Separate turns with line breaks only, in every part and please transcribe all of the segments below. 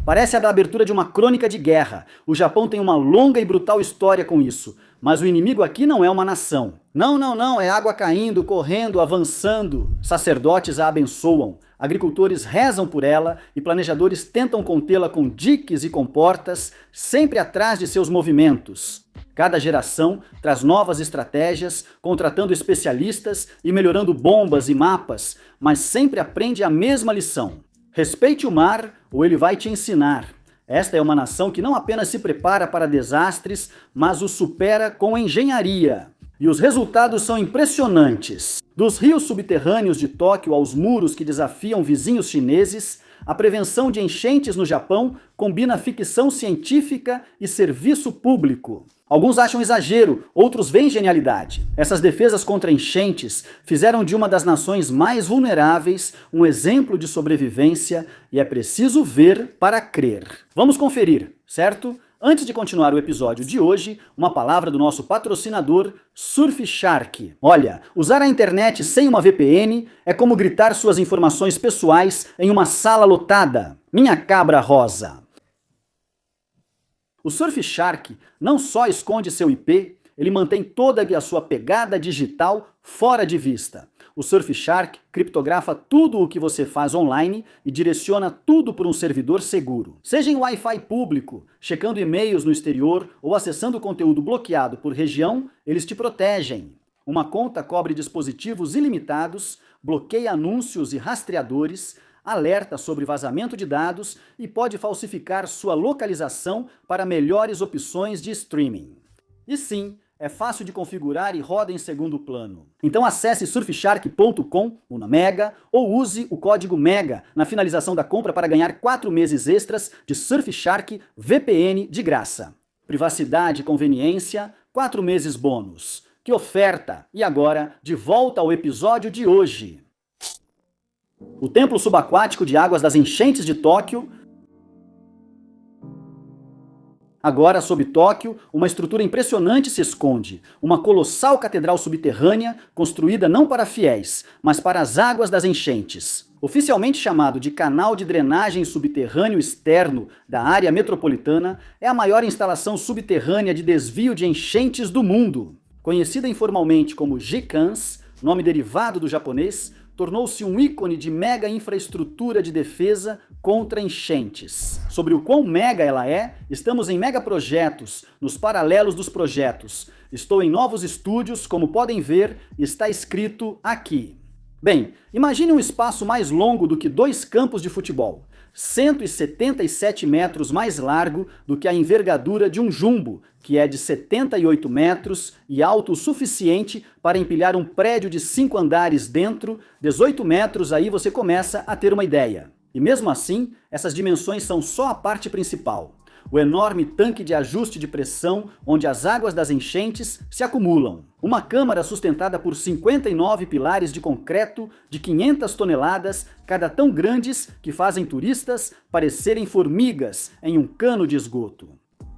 Parece a da abertura de uma crônica de guerra. O Japão tem uma longa e brutal história com isso. Mas o inimigo aqui não é uma nação. Não, é água caindo, correndo, avançando. Sacerdotes a abençoam, agricultores rezam por ela e planejadores tentam contê-la com diques e comportas, sempre atrás de seus movimentos. Cada geração traz novas estratégias, contratando especialistas e melhorando bombas e mapas, mas sempre aprende a mesma lição. Respeite o mar ou ele vai te ensinar. Esta é uma nação que não apenas se prepara para desastres, mas os supera com engenharia. E os resultados são impressionantes. Dos rios subterrâneos de Tóquio aos muros que desafiam vizinhos chineses, a prevenção de enchentes no Japão combina ficção científica e serviço público. Alguns acham exagero, outros veem genialidade. Essas defesas contra enchentes fizeram de uma das nações mais vulneráveis um exemplo de sobrevivência e é preciso ver para crer. Vamos conferir, certo? Antes de continuar o episódio de hoje, uma palavra do nosso patrocinador, Surfshark. Olha, usar a internet sem uma VPN é como gritar suas informações pessoais em uma sala lotada. Minha cabra rosa. O Surfshark não só esconde seu IP, ele mantém toda a sua pegada digital fora de vista. O Surfshark criptografa tudo o que você faz online e direciona tudo para um servidor seguro. Seja em Wi-Fi público, checando e-mails no exterior ou acessando conteúdo bloqueado por região, eles te protegem. Uma conta cobre dispositivos ilimitados, bloqueia anúncios e rastreadores, alerta sobre vazamento de dados e pode falsificar sua localização para melhores opções de streaming. E sim, é fácil de configurar e roda em segundo plano. Então acesse surfshark.com, uma mega, ou use o código MEGA na finalização da compra para ganhar 4 meses extras de Surfshark VPN de graça. Privacidade e conveniência, 4 meses bônus. Que oferta! E agora, de volta ao episódio de hoje. O templo subaquático de águas das enchentes de Tóquio. Agora, sob Tóquio, uma estrutura impressionante se esconde. Uma colossal catedral subterrânea, construída não para fiéis, mas para as águas das enchentes. Oficialmente chamado de Canal de Drenagem Subterrâneo Externo da área metropolitana, é a maior instalação subterrânea de desvio de enchentes do mundo. Conhecida informalmente como Jikans, nome derivado do japonês, tornou-se um ícone de mega infraestrutura de defesa contra enchentes. Sobre o quão mega ela é, estamos em megaprojetos, nos paralelos dos projetos. Estou em novos estúdios, como podem ver, está escrito aqui. Bem, imagine um espaço mais longo do que 2 campos de futebol. 177 metros mais largo do que a envergadura de um jumbo, que é de 78 metros e alto o suficiente para empilhar um prédio de 5 andares dentro, 18 metros, aí você começa a ter uma ideia. E mesmo assim, essas dimensões são só a parte principal. O enorme tanque de ajuste de pressão onde as águas das enchentes se acumulam. Uma câmara sustentada por 59 pilares de concreto de 500 toneladas, cada tão grandes que fazem turistas parecerem formigas em um cano de esgoto.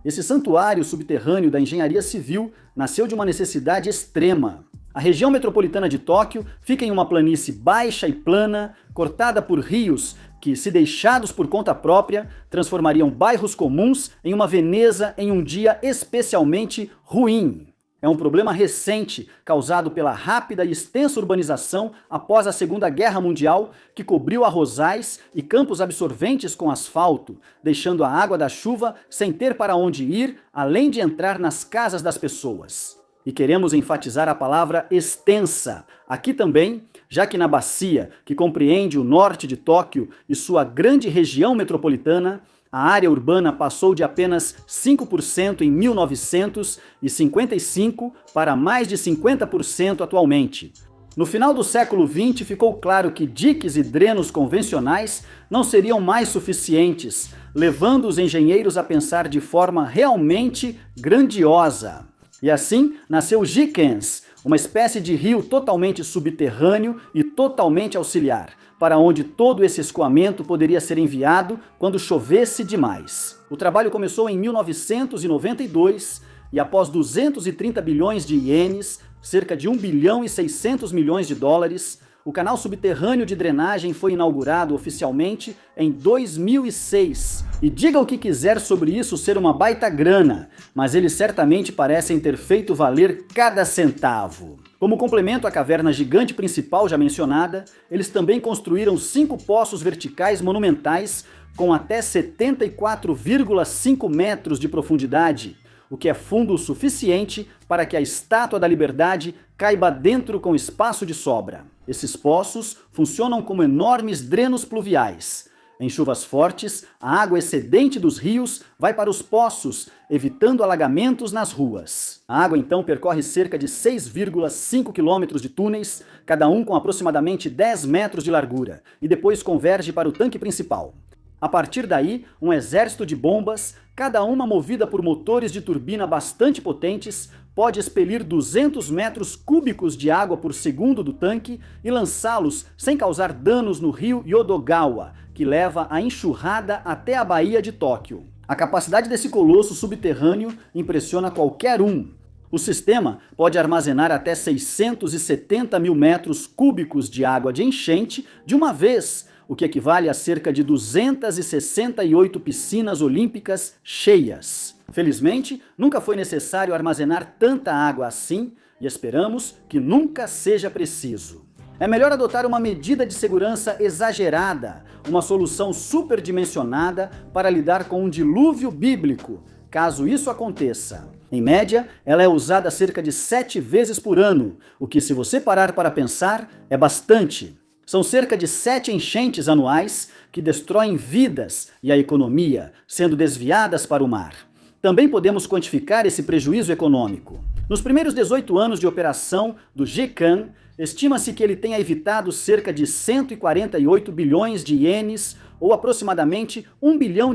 Esse santuário subterrâneo da engenharia civil nasceu de uma necessidade extrema. A região metropolitana de Tóquio fica em uma planície baixa e plana, cortada por rios que, se deixados por conta própria, transformariam bairros comuns em uma Veneza em um dia especialmente ruim. É um problema recente, causado pela rápida e extensa urbanização após a Segunda Guerra Mundial, que cobriu arrozais e campos absorventes com asfalto, deixando a água da chuva sem ter para onde ir, além de entrar nas casas das pessoas. E queremos enfatizar a palavra extensa, aqui também, já que na bacia, que compreende o norte de Tóquio e sua grande região metropolitana, a área urbana passou de apenas 5% em 1955 para mais de 50% atualmente. No final do século XX, ficou claro que diques e drenos convencionais não seriam mais suficientes, levando os engenheiros a pensar de forma realmente grandiosa. E assim nasceu Jikens, uma espécie de rio totalmente subterrâneo e totalmente auxiliar, para onde todo esse escoamento poderia ser enviado quando chovesse demais. O trabalho começou em 1992 e após 230 bilhões de ienes, cerca de 1 bilhão e 600 milhões de dólares, O canal subterrâneo de drenagem foi inaugurado oficialmente em 2006. E diga o que quiser sobre isso ser uma baita grana, mas eles certamente parecem ter feito valer cada centavo. Como complemento à caverna gigante principal já mencionada, eles também construíram 5 poços verticais monumentais com até 74,5 metros de profundidade, o que é fundo o suficiente para que a Estátua da Liberdade caiba dentro com espaço de sobra. Esses poços funcionam como enormes drenos pluviais. Em chuvas fortes, a água excedente dos rios vai para os poços, evitando alagamentos nas ruas. A água então percorre cerca de 6,5 quilômetros de túneis, cada um com aproximadamente 10 metros de largura, e depois converge para o tanque principal. A partir daí, um exército de bombas, cada uma movida por motores de turbina bastante potentes, pode expelir 200 metros cúbicos de água por segundo do tanque e lançá-los sem causar danos no rio Yodogawa, que leva a enxurrada até a Baía de Tóquio. A capacidade desse colosso subterrâneo impressiona qualquer um. O sistema pode armazenar até 670 mil metros cúbicos de água de enchente de uma vez, o que equivale a cerca de 268 piscinas olímpicas cheias. Felizmente, nunca foi necessário armazenar tanta água assim e esperamos que nunca seja preciso. É melhor adotar uma medida de segurança exagerada, uma solução superdimensionada para lidar com um dilúvio bíblico, caso isso aconteça. Em média, ela é usada cerca de 7 vezes por ano, o que, se você parar para pensar, é bastante. São cerca de 7 enchentes anuais que destroem vidas e a economia, sendo desviadas para o mar. Também podemos quantificar esse prejuízo econômico. Nos primeiros 18 anos de operação do GCAN, estima-se que ele tenha evitado cerca de 148 bilhões de ienes, ou aproximadamente $1 bilhão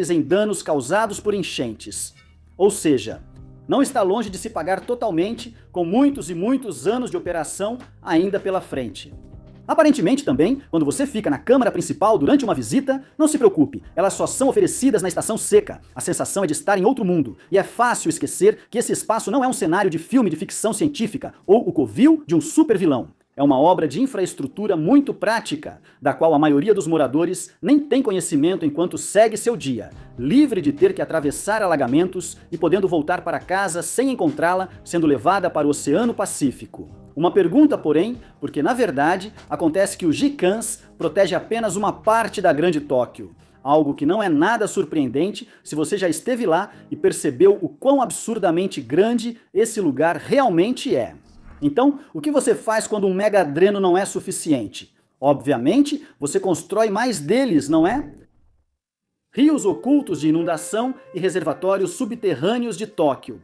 em danos causados por enchentes. Ou seja, não está longe de se pagar totalmente, com muitos e muitos anos de operação ainda pela frente. Aparentemente também, quando você fica na câmara principal durante uma visita, não se preocupe, elas só são oferecidas na estação seca. A sensação é de estar em outro mundo, e é fácil esquecer que esse espaço não é um cenário de filme de ficção científica ou o covil de um supervilão. É uma obra de infraestrutura muito prática, da qual a maioria dos moradores nem tem conhecimento enquanto segue seu dia, livre de ter que atravessar alagamentos e podendo voltar para casa sem encontrá-la sendo levada para o Oceano Pacífico. Uma pergunta, porém, porque na verdade acontece que o GCANS protege apenas uma parte da Grande Tóquio, algo que não é nada surpreendente se você já esteve lá e percebeu o quão absurdamente grande esse lugar realmente é. Então, o que você faz quando um megadreno não é suficiente? Obviamente, você constrói mais deles, não é? Rios ocultos de inundação e reservatórios subterrâneos de Tóquio.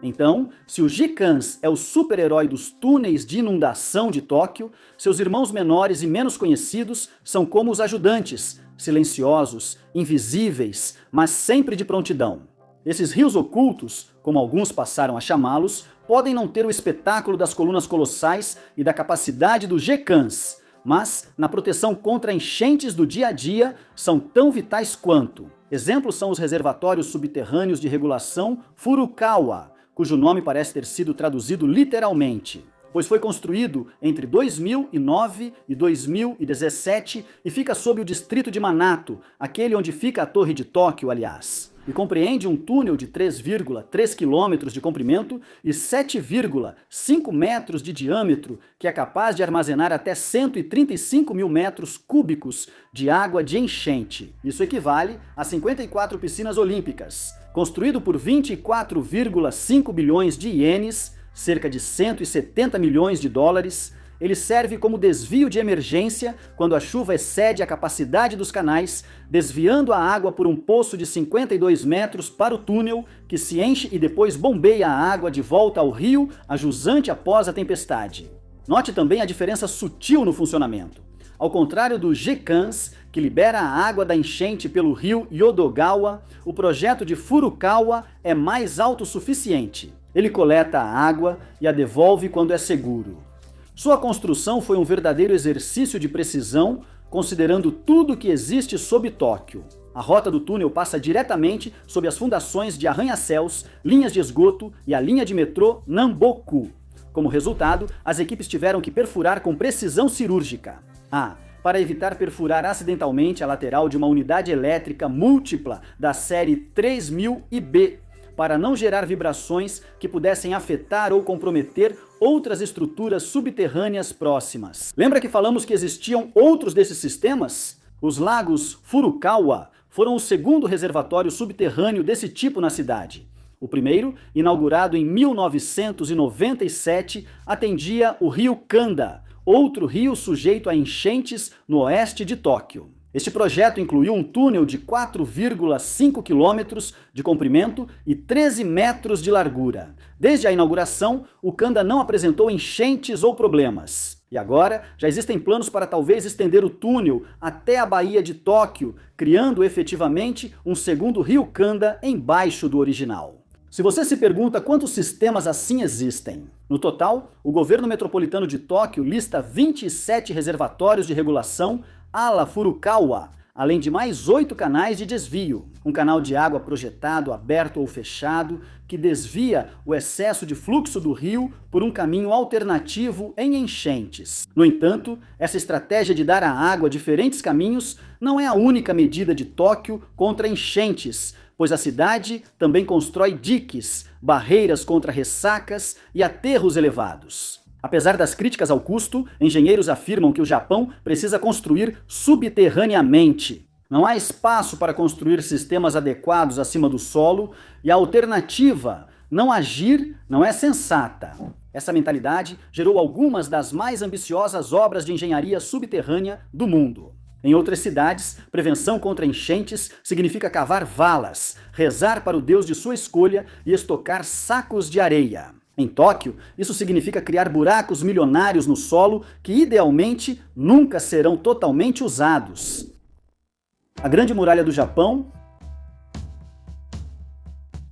Então, se o GCANS é o super-herói dos túneis de inundação de Tóquio, seus irmãos menores e menos conhecidos são como os ajudantes, silenciosos, invisíveis, mas sempre de prontidão. Esses rios ocultos, como alguns passaram a chamá-los, podem não ter o espetáculo das colunas colossais e da capacidade do GCANS, mas, na proteção contra enchentes do dia a dia, são tão vitais quanto. Exemplos são os reservatórios subterrâneos de regulação Furukawa, cujo nome parece ter sido traduzido literalmente, pois foi construído entre 2009 e 2017 e fica sob o distrito de Minato, aquele onde fica a Torre de Tóquio, aliás. E compreende um túnel de 3,3 quilômetros de comprimento e 7,5 metros de diâmetro, que é capaz de armazenar até 135 mil metros cúbicos de água de enchente. Isso equivale a 54 piscinas olímpicas. Construído por 24,5 bilhões de ienes, cerca de 170 milhões de dólares, ele serve como desvio de emergência quando a chuva excede a capacidade dos canais, desviando a água por um poço de 52 metros para o túnel, que se enche e depois bombeia a água de volta ao rio, a jusante após a tempestade. Note também a diferença sutil no funcionamento. Ao contrário do GCANS, que libera a água da enchente pelo rio Yodogawa, o projeto de Furukawa é mais autossuficiente. Ele coleta a água e a devolve quando é seguro. Sua construção foi um verdadeiro exercício de precisão, considerando tudo que existe sob Tóquio. A rota do túnel passa diretamente sob as fundações de arranha-céus, linhas de esgoto e a linha de metrô Namboku. Como resultado, as equipes tiveram que perfurar com precisão cirúrgica. Para evitar perfurar acidentalmente a lateral de uma unidade elétrica múltipla da série 3000 IB, para não gerar vibrações que pudessem afetar ou comprometer outras estruturas subterrâneas próximas. Lembra que falamos que existiam outros desses sistemas? Os lagos Furukawa foram o segundo reservatório subterrâneo desse tipo na cidade. O primeiro, inaugurado em 1997, atendia o rio Kanda, outro rio sujeito a enchentes no oeste de Tóquio. Este projeto incluiu um túnel de 4,5 quilômetros de comprimento e 13 metros de largura. Desde a inauguração, o Kanda não apresentou enchentes ou problemas. E agora, já existem planos para talvez estender o túnel até a Baía de Tóquio, criando efetivamente um segundo rio Kanda embaixo do original. Se você se pergunta quantos sistemas assim existem, no total, o governo metropolitano de Tóquio lista 27 reservatórios de regulação ala Furukawa, além de mais 8 canais de desvio. Um canal de água projetado, aberto ou fechado, que desvia o excesso de fluxo do rio por um caminho alternativo em enchentes. No entanto, essa estratégia de dar à água diferentes caminhos não é a única medida de Tóquio contra enchentes, pois a cidade também constrói diques, barreiras contra ressacas e aterros elevados. Apesar das críticas ao custo, engenheiros afirmam que o Japão precisa construir subterraneamente. Não há espaço para construir sistemas adequados acima do solo e a alternativa, não agir, não é sensata. Essa mentalidade gerou algumas das mais ambiciosas obras de engenharia subterrânea do mundo. Em outras cidades, prevenção contra enchentes significa cavar valas, rezar para o deus de sua escolha e estocar sacos de areia. Em Tóquio, isso significa criar buracos milionários no solo que, idealmente, nunca serão totalmente usados. A Grande Muralha do Japão.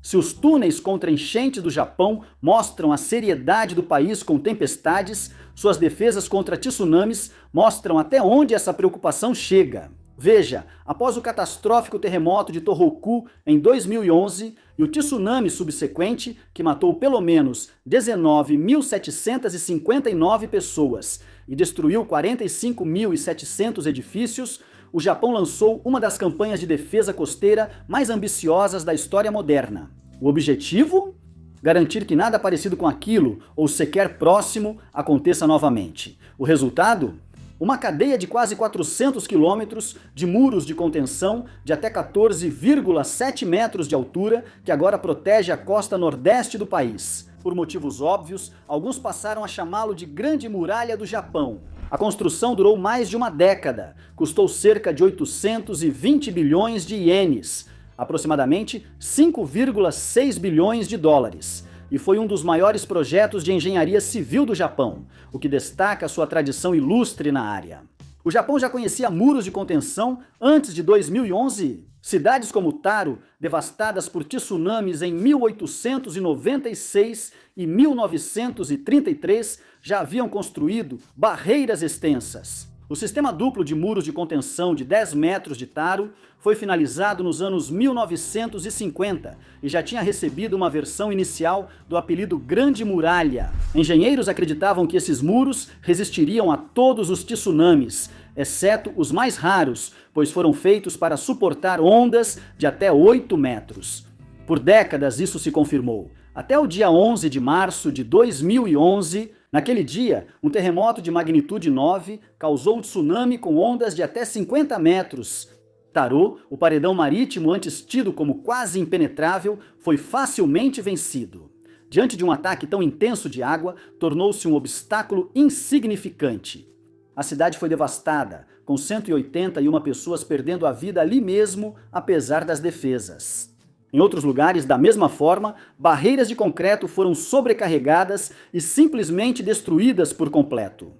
Se os túneis contra enchentes do Japão mostram a seriedade do país com tempestades, suas defesas contra tsunamis mostram até onde essa preocupação chega. Veja, após o catastrófico terremoto de Tohoku em 2011 e o tsunami subsequente, que matou pelo menos 19.759 pessoas e destruiu 45.700 edifícios, o Japão lançou uma das campanhas de defesa costeira mais ambiciosas da história moderna. O objetivo? Garantir que nada parecido com aquilo, ou sequer próximo, aconteça novamente. O resultado? Uma cadeia de quase 400 quilômetros de muros de contenção de até 14,7 metros de altura que agora protege a costa nordeste do país. Por motivos óbvios, alguns passaram a chamá-lo de Grande Muralha do Japão. A construção durou mais de uma década, custou cerca de 820 bilhões de ienes, aproximadamente 5,6 bilhões de dólares. E foi um dos maiores projetos de engenharia civil do Japão, o que destaca sua tradição ilustre na área. O Japão já conhecia muros de contenção antes de 2011. Cidades como Taro, devastadas por tsunamis em 1896 e 1933, já haviam construído barreiras extensas. O sistema duplo de muros de contenção de 10 metros de Taro foi finalizado nos anos 1950 e já tinha recebido uma versão inicial do apelido Grande Muralha. Engenheiros acreditavam que esses muros resistiriam a todos os tsunamis, exceto os mais raros, pois foram feitos para suportar ondas de até 8 metros. Por décadas isso se confirmou. Até o dia 11 de março de 2011, naquele dia, um terremoto de magnitude 9 causou um tsunami com ondas de até 50 metros. Taro, o paredão marítimo antes tido como quase impenetrável, foi facilmente vencido. Diante de um ataque tão intenso de água, tornou-se um obstáculo insignificante. A cidade foi devastada, com 181 pessoas perdendo a vida ali mesmo, apesar das defesas. Em outros lugares, da mesma forma, barreiras de concreto foram sobrecarregadas e simplesmente destruídas por completo.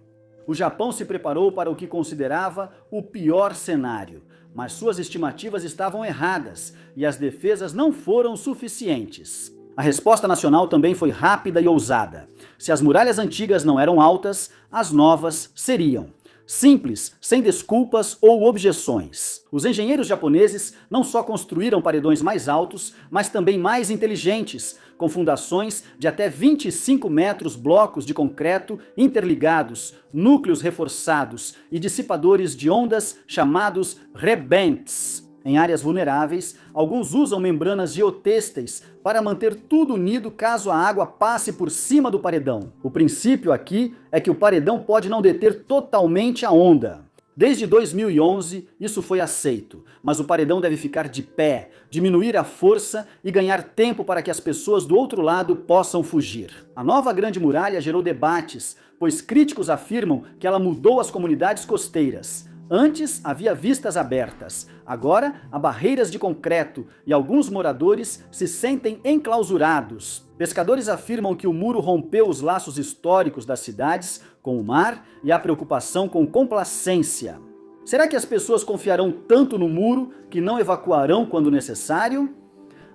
O Japão se preparou para o que considerava o pior cenário, mas suas estimativas estavam erradas e as defesas não foram suficientes. A resposta nacional também foi rápida e ousada. Se as muralhas antigas não eram altas, as novas seriam. Simples, sem desculpas ou objeções. Os engenheiros japoneses não só construíram paredões mais altos, mas também mais inteligentes, com fundações de até 25 metros, blocos de concreto interligados, núcleos reforçados e dissipadores de ondas chamados rebentes. Em áreas vulneráveis, alguns usam membranas geotêxteis para manter tudo unido caso a água passe por cima do paredão. O princípio aqui é que o paredão pode não deter totalmente a onda. Desde 2011, isso foi aceito, mas o paredão deve ficar de pé, diminuir a força e ganhar tempo para que as pessoas do outro lado possam fugir. A nova Grande Muralha gerou debates, pois críticos afirmam que ela mudou as comunidades costeiras. Antes havia vistas abertas, agora há barreiras de concreto e alguns moradores se sentem enclausurados. Pescadores afirmam que o muro rompeu os laços históricos das cidades com o mar e há preocupação com complacência. Será que as pessoas confiarão tanto no muro que não evacuarão quando necessário?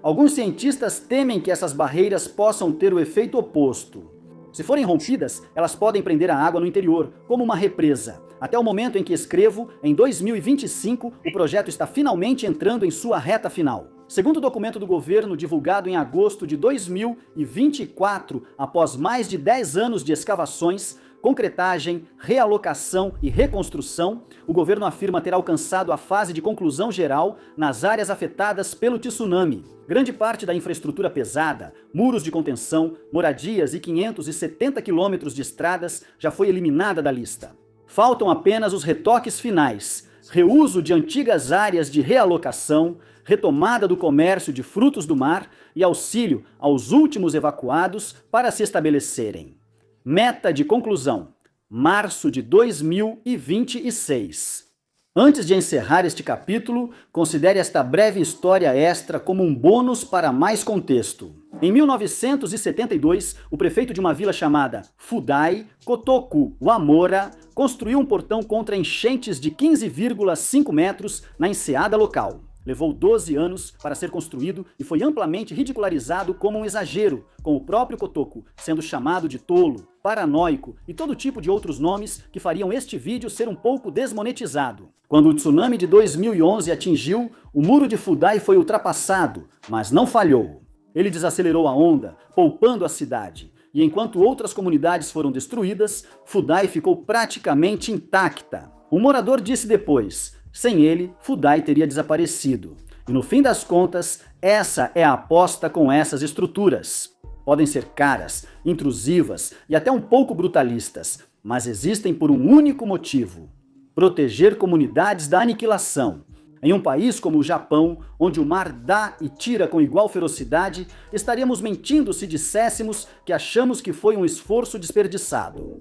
Alguns cientistas temem que essas barreiras possam ter o efeito oposto. Se forem rompidas, elas podem prender a água no interior, como uma represa. Até o momento em que escrevo, em 2025, o projeto está finalmente entrando em sua reta final. Segundo o documento do governo divulgado em agosto de 2024, após mais de 10 anos de escavações, concretagem, realocação e reconstrução, o governo afirma ter alcançado a fase de conclusão geral nas áreas afetadas pelo tsunami. Grande parte da infraestrutura pesada, muros de contenção, moradias e 570 quilômetros de estradas já foi eliminada da lista. Faltam apenas os retoques finais, reuso de antigas áreas de realocação, retomada do comércio de frutos do mar e auxílio aos últimos evacuados para se estabelecerem. Meta de conclusão: março de 2026. Antes de encerrar este capítulo, considere esta breve história extra como um bônus para mais contexto. Em 1972, o prefeito de uma vila chamada Fudai, Kotoku Wamora, construiu um portão contra enchentes de 15,5 metros na enseada local. Levou 12 anos para ser construído e foi amplamente ridicularizado como um exagero, com o próprio Kotoku sendo chamado de tolo, paranoico e todo tipo de outros nomes que fariam este vídeo ser um pouco desmonetizado. Quando o tsunami de 2011 atingiu, o muro de Fudai foi ultrapassado, mas não falhou. Ele desacelerou a onda, poupando a cidade. E enquanto outras comunidades foram destruídas, Fudai ficou praticamente intacta. Um morador disse depois: sem ele, Fudai teria desaparecido. E no fim das contas, essa é a aposta com essas estruturas. Podem ser caras, intrusivas e até um pouco brutalistas, mas existem por um único motivo: proteger comunidades da aniquilação. Em um país como o Japão, onde o mar dá e tira com igual ferocidade, estaríamos mentindo se disséssemos que achamos que foi um esforço desperdiçado.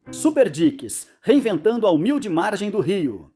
Super Diques, reinventando a humilde margem do rio.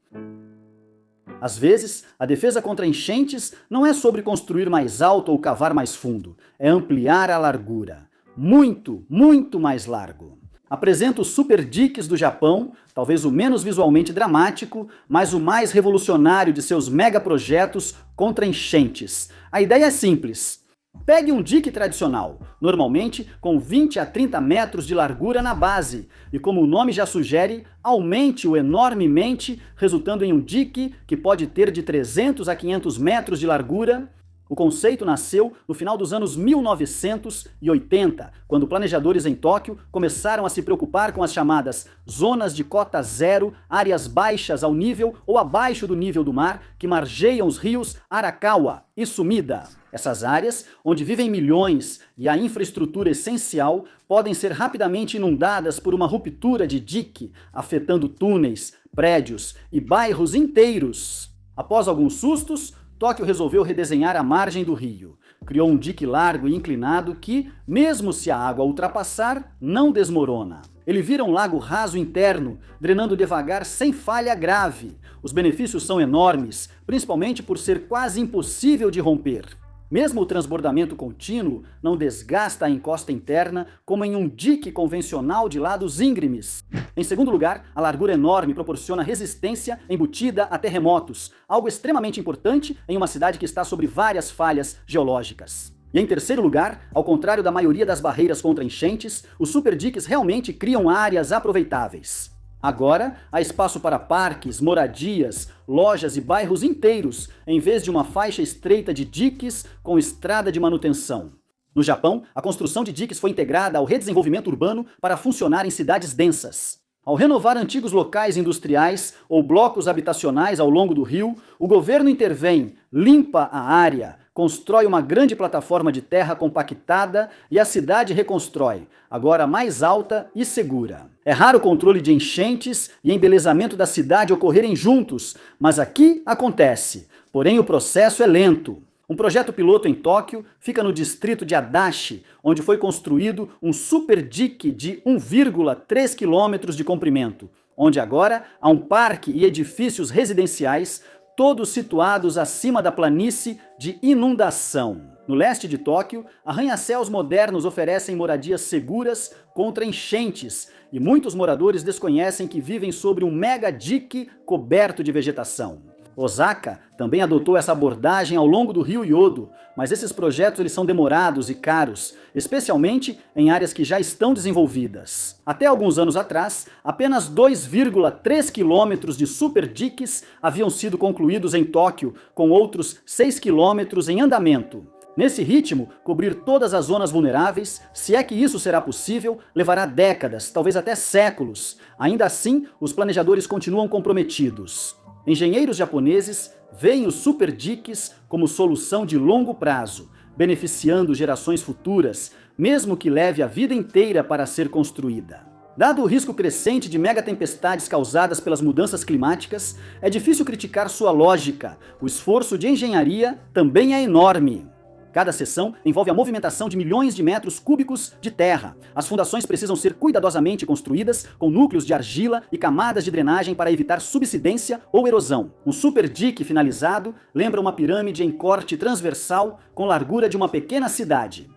Às vezes, a defesa contra enchentes não é sobre construir mais alto ou cavar mais fundo, é ampliar a largura. Muito, muito mais largo. Apresento os Super Diques do Japão, talvez o menos visualmente dramático, mas o mais revolucionário de seus megaprojetos contra enchentes. A ideia é simples. Pegue um dique tradicional, normalmente com 20 a 30 metros de largura na base, e como o nome já sugere, aumente-o enormemente, resultando em um dique que pode ter de 300 a 500 metros de largura. O conceito nasceu no final dos anos 1980, quando planejadores em Tóquio começaram a se preocupar com as chamadas zonas de cota zero, áreas baixas ao nível ou abaixo do nível do mar, que margeiam os rios Arakawa e Sumida. Essas áreas, onde vivem milhões e a infraestrutura essencial, podem ser rapidamente inundadas por uma ruptura de dique, afetando túneis, prédios e bairros inteiros. Após alguns sustos, Tóquio resolveu redesenhar a margem do rio. Criou um dique largo e inclinado que, mesmo se a água ultrapassar, não desmorona. Ele vira um lago raso interno, drenando devagar sem falha grave. Os benefícios são enormes, principalmente por ser quase impossível de romper. Mesmo o transbordamento contínuo não desgasta a encosta interna como em um dique convencional de lados íngremes. Em segundo lugar, a largura enorme proporciona resistência embutida a terremotos, algo extremamente importante em uma cidade que está sobre várias falhas geológicas. E em terceiro lugar, ao contrário da maioria das barreiras contra enchentes, os super diques realmente criam áreas aproveitáveis. Agora, há espaço para parques, moradias, lojas e bairros inteiros, em vez de uma faixa estreita de diques com estrada de manutenção. No Japão, a construção de diques foi integrada ao redesenvolvimento urbano para funcionar em cidades densas. Ao renovar antigos locais industriais ou blocos habitacionais ao longo do rio, o governo intervém, limpa a área, constrói uma grande plataforma de terra compactada e a cidade reconstrói, agora mais alta e segura. É raro o controle de enchentes e embelezamento da cidade ocorrerem juntos, mas aqui acontece. Porém, o processo é lento. Um projeto piloto em Tóquio fica no distrito de Adachi, onde foi construído um super dique de 1,3 quilômetros de comprimento, onde agora há um parque e edifícios residenciais, todos situados acima da planície de inundação. No leste de Tóquio, arranha-céus modernos oferecem moradias seguras contra enchentes, e muitos moradores desconhecem que vivem sobre um mega dique coberto de vegetação. Osaka também adotou essa abordagem ao longo do rio Yodo, mas esses projetos eles são demorados e caros, especialmente em áreas que já estão desenvolvidas. Até alguns anos atrás, apenas 2,3 quilômetros de super diques haviam sido concluídos em Tóquio, com outros 6 quilômetros em andamento. Nesse ritmo, cobrir todas as zonas vulneráveis, se é que isso será possível, levará décadas, talvez até séculos. Ainda assim, os planejadores continuam comprometidos. Engenheiros japoneses veem os super diques como solução de longo prazo, beneficiando gerações futuras, mesmo que leve a vida inteira para ser construída. Dado o risco crescente de megatempestades causadas pelas mudanças climáticas, é difícil criticar sua lógica. O esforço de engenharia também é enorme. Cada seção envolve a movimentação de milhões de metros cúbicos de terra. As fundações precisam ser cuidadosamente construídas com núcleos de argila e camadas de drenagem para evitar subsidência ou erosão. Um super dique finalizado lembra uma pirâmide em corte transversal com largura de uma pequena cidade.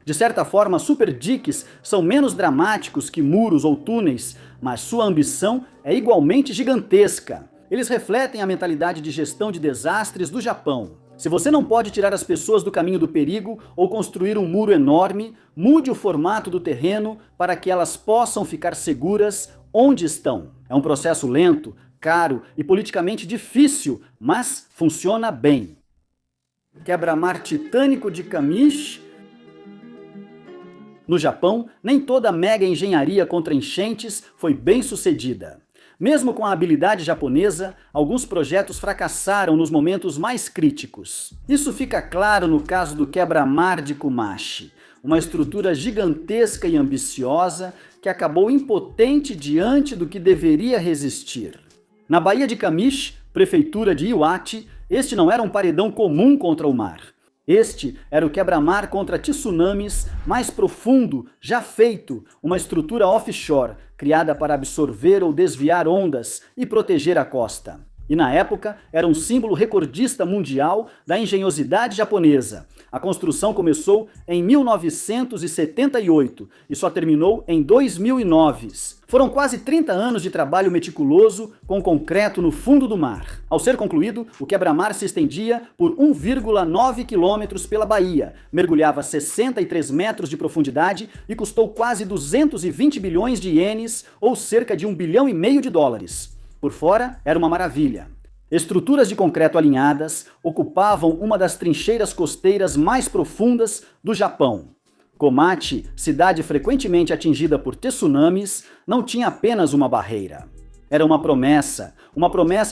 De certa forma, super diques são menos dramáticos que muros ou túneis, mas sua ambição é igualmente gigantesca. Eles refletem a mentalidade de gestão de desastres do Japão. Se você não pode tirar as pessoas do caminho do perigo ou construir um muro enorme, mude o formato do terreno para que elas possam ficar seguras onde estão. É um processo lento, caro e politicamente difícil, mas funciona bem. Quebra-mar titânico de Kamish. No Japão, nem toda a mega engenharia contra enchentes foi bem sucedida. Mesmo com a habilidade japonesa, alguns projetos fracassaram nos momentos mais críticos. Isso fica claro no caso do quebra-mar de Kumashi, uma estrutura gigantesca e ambiciosa que acabou impotente diante do que deveria resistir. Na Baía de Kamish, prefeitura de Iwate, este não era um paredão comum contra o mar. Este era o quebra-mar contra tsunamis mais profundo já feito, uma estrutura offshore, criada para absorver ou desviar ondas e proteger a costa. E na época era um símbolo recordista mundial da engenhosidade japonesa. A construção começou em 1978 e só terminou em 2009. Foram quase 30 anos de trabalho meticuloso com concreto no fundo do mar. Ao ser concluído, o quebra-mar se estendia por 1,9 quilômetros pela baía, mergulhava 63 metros de profundidade e custou quase 220 bilhões de ienes, ou cerca de 1,5 bilhão de dólares. Por fora, era uma maravilha. Estruturas de concreto alinhadas ocupavam uma das trincheiras costeiras mais profundas do Japão. Komachi, cidade frequentemente atingida por tsunamis, não tinha apenas uma barreira. Era uma promessa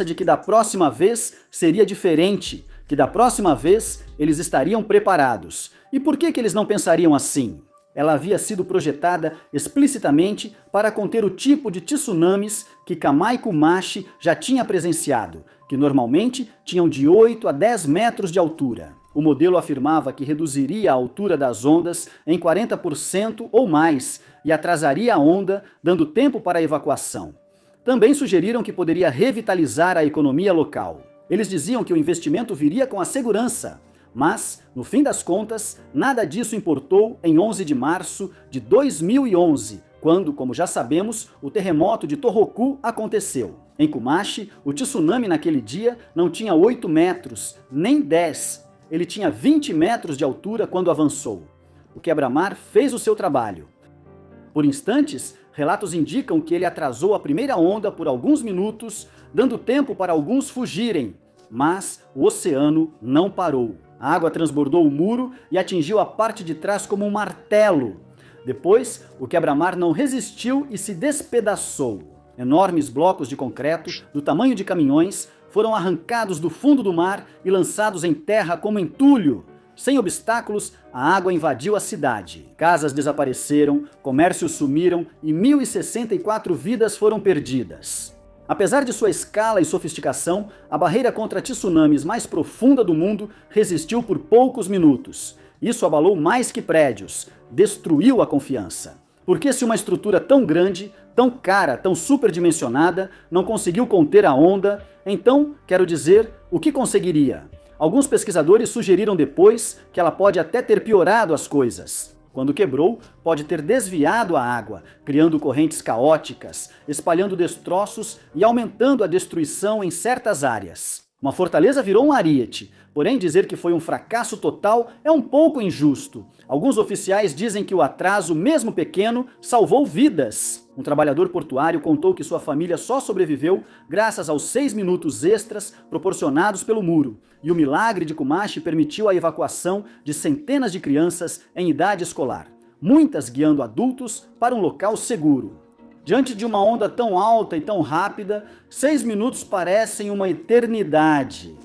de que da próxima vez seria diferente, que da próxima vez eles estariam preparados. E por que eles não pensariam assim? Ela havia sido projetada explicitamente para conter o tipo de tsunamis que Kamai Kumashi já tinha presenciado, que normalmente tinham de 8 a 10 metros de altura. O modelo afirmava que reduziria a altura das ondas em 40% ou mais e atrasaria a onda, dando tempo para a evacuação. Também sugeriram que poderia revitalizar a economia local. Eles diziam que o investimento viria com a segurança. Mas, no fim das contas, nada disso importou em 11 de março de 2011, quando, como já sabemos, o terremoto de Tohoku aconteceu. Em Kumashi, o tsunami naquele dia não tinha 8 metros, nem 10. Ele tinha 20 metros de altura quando avançou. O quebra-mar fez o seu trabalho. Por instantes, Relatos indicam que ele atrasou a primeira onda por alguns minutos, dando tempo para alguns fugirem. Mas o oceano não parou. A água transbordou o muro e atingiu a parte de trás como um martelo. Depois, o quebra-mar não resistiu e se despedaçou. Enormes blocos de concreto, do tamanho de caminhões, foram arrancados do fundo do mar e lançados em terra como entulho. Sem obstáculos, a água invadiu a cidade. Casas desapareceram, comércios sumiram e 1.064 vidas foram perdidas. Apesar de sua escala e sofisticação, a barreira contra tsunamis mais profunda do mundo resistiu por poucos minutos. Isso abalou mais que prédios, destruiu a confiança. Porque se uma estrutura tão grande, tão cara, tão superdimensionada, não conseguiu conter a onda, então, quero dizer, o que conseguiria? Alguns pesquisadores sugeriram depois que ela pode até ter piorado as coisas. Quando quebrou, pode ter desviado a água, criando correntes caóticas, espalhando destroços e aumentando a destruição em certas áreas. Uma fortaleza virou um ariete, porém dizer que foi um fracasso total é um pouco injusto. Alguns oficiais dizem que o atraso, mesmo pequeno, salvou vidas. Um trabalhador portuário contou que sua família só sobreviveu graças aos 6 minutos extras proporcionados pelo muro. E o milagre de Kumashi permitiu a evacuação de centenas de crianças em idade escolar, muitas guiando adultos para um local seguro. Diante de uma onda tão alta e tão rápida, 6 minutos parecem uma eternidade.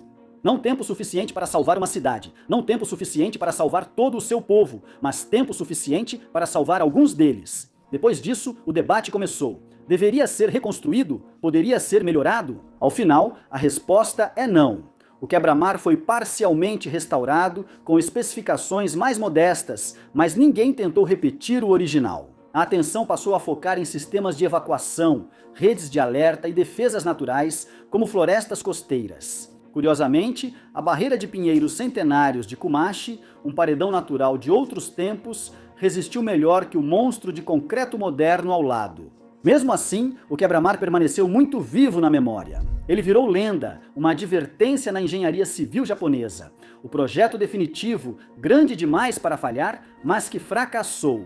Não tempo suficiente para salvar uma cidade, não tempo suficiente para salvar todo o seu povo, mas tempo suficiente para salvar alguns deles. Depois disso, o debate começou. Deveria ser reconstruído? Poderia ser melhorado? Ao final, a resposta é não. O quebra-mar foi parcialmente restaurado com especificações mais modestas, mas ninguém tentou repetir o original. A atenção passou a focar em sistemas de evacuação, redes de alerta e defesas naturais, como florestas costeiras. Curiosamente, a barreira de pinheiros centenários de Kumashi, um paredão natural de outros tempos, resistiu melhor que o monstro de concreto moderno ao lado. Mesmo assim, o quebra-mar permaneceu muito vivo na memória. Ele virou lenda, uma advertência na engenharia civil japonesa. O projeto definitivo, grande demais para falhar, mas que fracassou.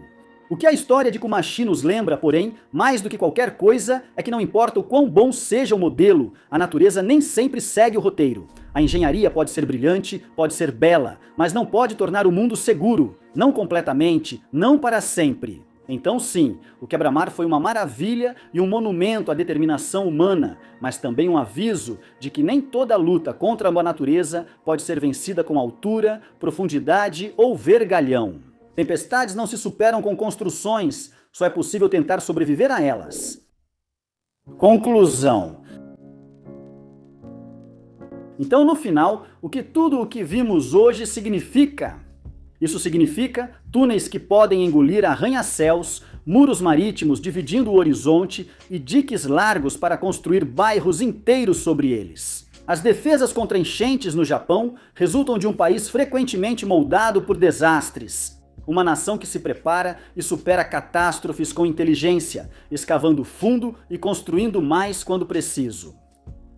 O que a história de Kumashi nos lembra, porém, mais do que qualquer coisa, é que não importa o quão bom seja o modelo, a natureza nem sempre segue o roteiro. A engenharia pode ser brilhante, pode ser bela, mas não pode tornar o mundo seguro. Não completamente, não para sempre. Então sim, o quebra-mar foi uma maravilha e um monumento à determinação humana, mas também um aviso de que nem toda luta contra a natureza pode ser vencida com altura, profundidade ou vergalhão. Tempestades não se superam com construções, só é possível tentar sobreviver a elas. Conclusão. Então, no final, tudo o que vimos hoje significa? Isso significa túneis que podem engolir arranha-céus, muros marítimos dividindo o horizonte e diques largos para construir bairros inteiros sobre eles. As defesas contra enchentes no Japão resultam de um país frequentemente moldado por desastres. Uma nação que se prepara e supera catástrofes com inteligência, escavando fundo e construindo mais quando preciso.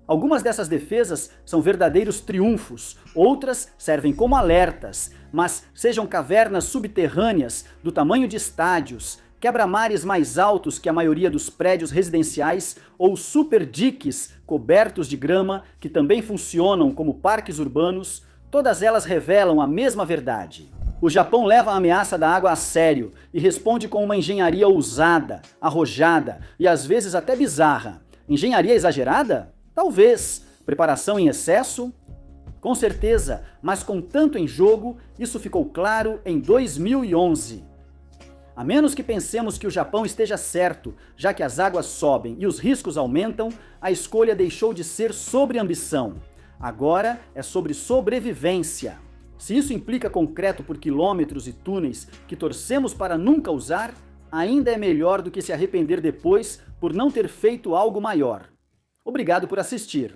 Algumas dessas defesas são verdadeiros triunfos, outras servem como alertas, mas sejam cavernas subterrâneas do tamanho de estádios, quebra-mares mais altos que a maioria dos prédios residenciais ou superdiques cobertos de grama que também funcionam como parques urbanos, todas elas revelam a mesma verdade. O Japão leva a ameaça da água a sério e responde com uma engenharia ousada, arrojada e às vezes até bizarra. Engenharia exagerada? Talvez. Preparação em excesso? Com certeza, mas com tanto em jogo, isso ficou claro em 2011. A menos que pensemos que o Japão esteja certo, já que as águas sobem e os riscos aumentam, a escolha deixou de ser sobre ambição. Agora é sobre sobrevivência. Se isso implica concreto por quilômetros e túneis que torcemos para nunca usar, ainda é melhor do que se arrepender depois por não ter feito algo maior. Obrigado por assistir.